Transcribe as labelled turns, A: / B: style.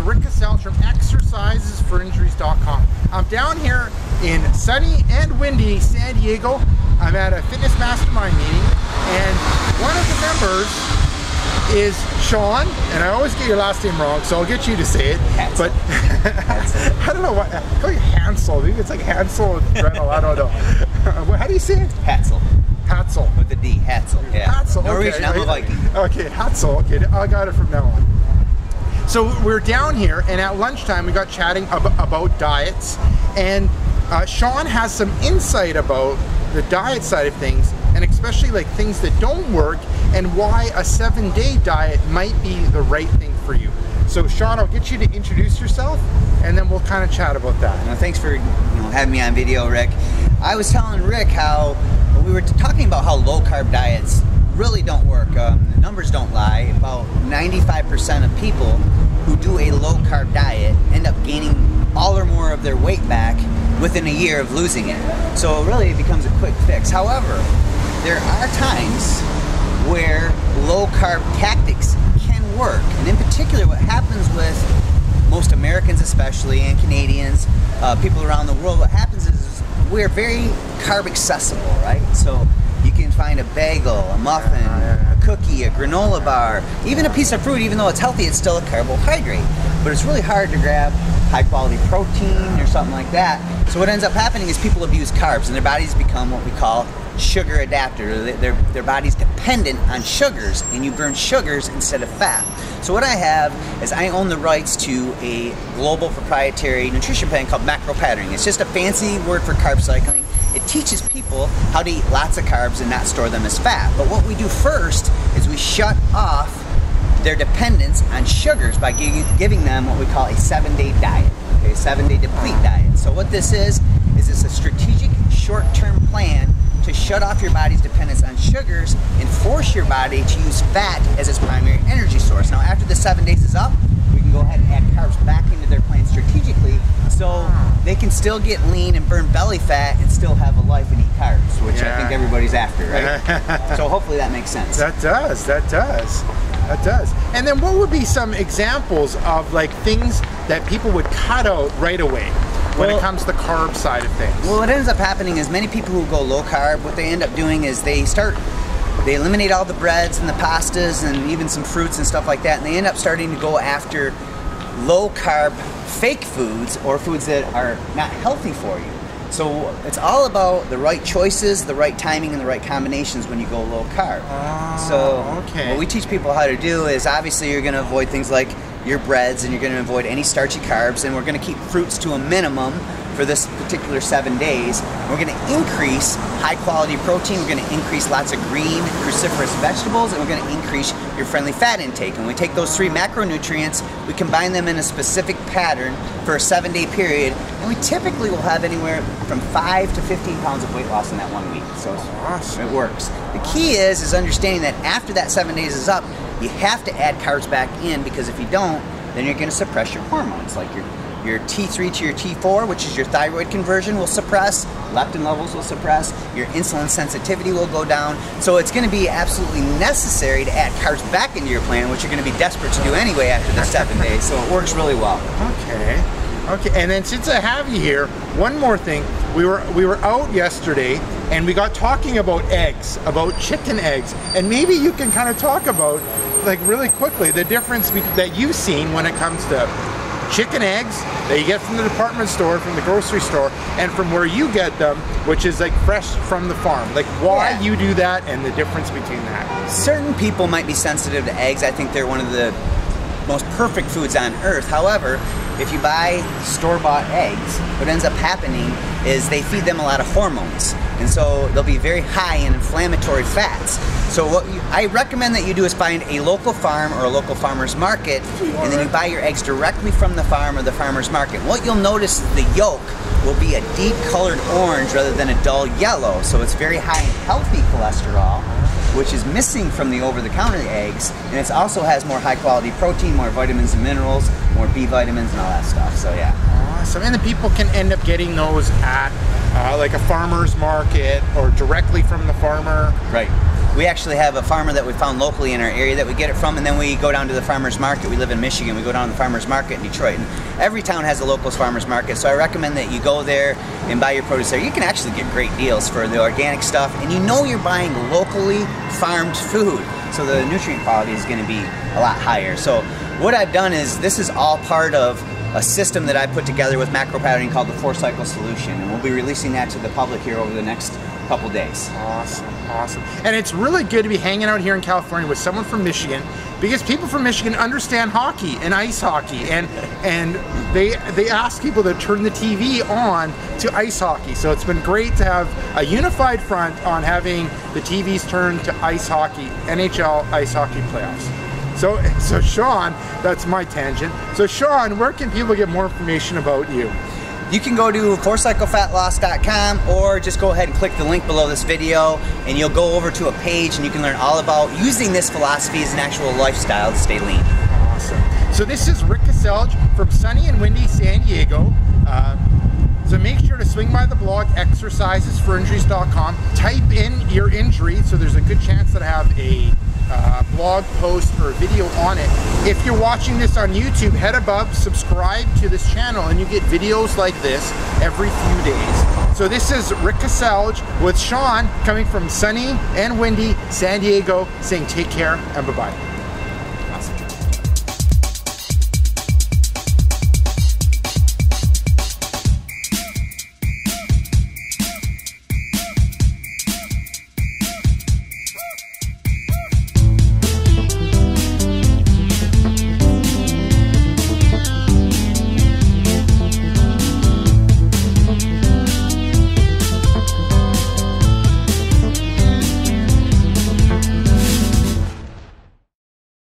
A: Rick Casals from exercisesforinjuries.com. I'm down here in sunny and windy San Diego. I'm at a fitness mastermind meeting, and one of the members is Sean, and I always get your last name wrong, so I'll get you to say it.
B: Hansel.
A: But I don't know what, I call you Hansel. Maybe it's like Hansel and Gretel, I don't know. How do you say it?
B: Hatzel.
A: Hatzel.
B: With a D. Hatzel. Yeah.
A: Hatzel.
B: Norwegian,
A: Okay.
B: I'm a Viking.
A: Okay, Hatzel. Okay, I got it from now on. So we're down here, and at lunchtime we got chatting about diets, and Sean has some insight about the diet side of things, and especially like things that don't work, and why a 7-day diet might be the right thing for you. So Sean, I'll get you to introduce yourself, and then we'll kind of chat about that.
B: Now, thanks for having me on video, Rick. I was telling Rick how we were talking about how low carb diets really don't work. The numbers don't lie. About 95% of people who do a low carb diet end up gaining all or more of their weight back within a year of losing it. So really it becomes a quick fix. However, there are times where low carb tactics can work. And in particular, what happens with most Americans especially, and Canadians, people around the world, what happens is we're very carb accessible, right? So you can find a bagel, a muffin, a cookie, a granola bar, even a piece of fruit. Even though it's healthy, it's still a carbohydrate. But it's really hard to grab high quality protein or something like that. So what ends up happening is people abuse carbs, and their bodies become what we call sugar adapter. Their body's dependent on sugars, and you burn sugars instead of fat. So what I have is I own the rights to a global proprietary nutrition plan called macro patterning. It's just a fancy word for carb cycling. It teaches people how to eat lots of carbs and not store them as fat. But what we do first is we shut off their dependence on sugars by giving them what we call a 7-day diet, okay, a 7-day deplete diet. So what this is it's a strategic short-term plan to shut off your body's dependence on sugars and force your body to use fat as its primary energy source. Now after the 7 days is up, we can go ahead and add carbs back into their plan strategically so they can still get lean and burn belly fat and still have a life and eat carbs, which I think everybody's after, right? So hopefully that makes sense.
A: That does. And then what would be some examples of like things that people would cut out right away when it comes to the carb side of things?
B: Well, what ends up happening is many people who go low carb, what they end up doing is they eliminate all the breads and the pastas and even some fruits and stuff like that, and they end up starting to go after low carb fake foods or foods that are not healthy for you. So it's all about the right choices, the right timing, and the right combinations when you go low carb. What we teach people how to do is obviously you're going to avoid things like your breads, and you're going to avoid any starchy carbs, and we're going to keep fruits to a minimum for this particular 7 days. We're going to increase high quality protein, we're going to increase lots of green cruciferous vegetables, and we're going to increase your friendly fat intake. And we take those 3 macronutrients, we combine them in a specific pattern for a 7-day period, and we typically will have anywhere from 5 to 15 pounds of weight loss in that 1 week. So it's awesome. It works. The key is understanding that after that 7 days is up, you have to add carbs back in, because if you don't, then you're going to suppress your hormones, like your T3 to your T4, which is your thyroid conversion, will suppress, leptin levels will suppress, your insulin sensitivity will go down. So it's going to be absolutely necessary to add carbs back into your plan, which you're going to be desperate to do anyway after the 7 days. So it works really well.
A: Okay, and then since I have you here, one more thing. We were out yesterday, and we got talking about eggs, about chicken eggs, and maybe you can kind of talk about, like really quickly, the difference that you've seen when it comes to chicken eggs that you get from the department store, from the grocery store, and from where you get them, which is like fresh from the farm. Like why you do that and the difference between that.
B: Certain people might be sensitive to eggs. I think they're one of the most perfect foods on earth. However, if you buy store-bought eggs, what ends up happening is they feed them a lot of hormones, and so they'll be very high in inflammatory fats. So what I recommend that you do is find a local farm or a local farmer's market, and then you buy your eggs directly from the farm or the farmer's market. What you'll notice is the yolk will be a deep colored orange rather than a dull yellow, so it's very high in healthy cholesterol, which is missing from the over-the-counter eggs, and it also has more high-quality protein, more vitamins and minerals, more B vitamins and all that stuff, so yeah.
A: Awesome, and the people can end up getting those at like a farmer's market or directly from the farmer.
B: Right. We actually have a farmer that we found locally in our area that we get it from, and then we go down to the farmer's market. We live in Michigan. We go down to the farmer's market in Detroit. And every town has a local farmer's market, so I recommend that you go there and buy your produce there. You can actually get great deals for the organic stuff, and you know you're buying locally farmed food, so the nutrient quality is going to be a lot higher. So what I've done is, this is all part of a system that I put together with macro patterning called the 4-cycle solution, and we'll be releasing that to the public here over the next couple days.
A: Awesome, awesome. And it's really good to be hanging out here in California with someone from Michigan, because people from Michigan understand hockey and ice hockey, and they ask people to turn the TV on to ice hockey. So it's been great to have a unified front on having the TVs turned to ice hockey, NHL ice hockey playoffs. So Sean, that's my tangent. So Sean, where can people get more information about you?
B: You can go to 4cyclefatloss.com, or just go ahead and click the link below this video, and you'll go over to a page and you can learn all about using this philosophy as an actual lifestyle to stay lean.
A: Awesome. So this is Rick Kaselj from sunny and windy San Diego. So make sure to swing by the blog, exercisesforinjuries.com. Type in your injury, so there's a good chance that I have a blog post or a video on it. If you're watching this on YouTube, head above, subscribe to this channel, and you get videos like this every few days. So this is Rick Kaselj with Sean, coming from sunny and windy San Diego, saying take care and bye-bye.